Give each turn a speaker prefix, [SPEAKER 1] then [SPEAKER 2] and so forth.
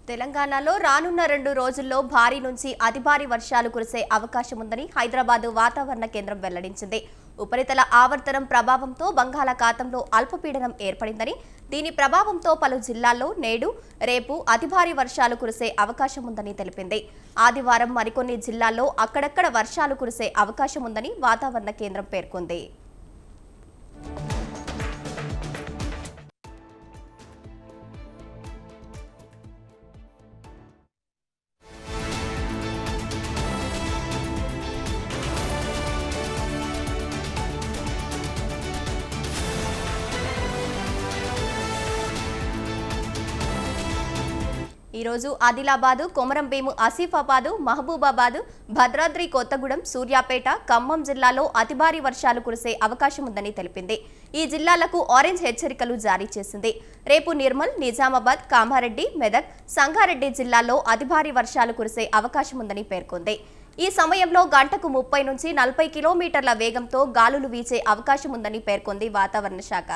[SPEAKER 1] తెలంగాణలో రానున్న 2 రోజుల్లో భారీ నుంచి అతి భారీ వర్షాలు కురిసే అవకాశం ఉందని హైదరాబాద్ వాతావరణ కేంద్రం వెల్లడించింది. ఉపరితల ఆవర్తనం ప్రభావంతో బంగాళాఖాతంలో అల్పపీడనం ఏర్పడిందని, దీని ప్రభావంతో పలు జిల్లాల్లో నేడు, రేపు అతి భారీ వర్షాలు కురిసే అవకాశం ఉందని తెలిపింది. ఆదివారం మరికొన్ని జిల్లాల్లో అక్కడక్కడ వర్షాలు కురిసే అవకాశం ఉందని వాతావరణ కేంద్రం పేర్కొంది. ఈ రోజు ఆదిలాబాద్, కొమరంభీం, ఆసిఫాబాద్, మహబూబాబాద్, భద్రాద్రి కొత్తగూడెం, సూర్యాపేట, ఖమ్మం జిల్లాలో అతి భారీ వర్షాలు కురిసే అవకాశం ఉందని తెలిపింది. ఈ జిల్లాలకు ఆరెంజ్ హెచ్చరికలు జారీ చేసింది. రేపు నిర్మల్, నిజామాబాద్, కామారెడ్డి, మెదక్, సంగారెడ్డి జిల్లాల్లో అతి భారీ వర్షాలు కురిసే అవకాశం ఉందని పేర్కొంది. ఈ సమయంలో గంటకు 30 నుంచి 40 కిలోమీటర్ల వేగంతో గాలులు వీచే అవకాశం ఉందని పేర్కొంది వాతావరణ శాఖ.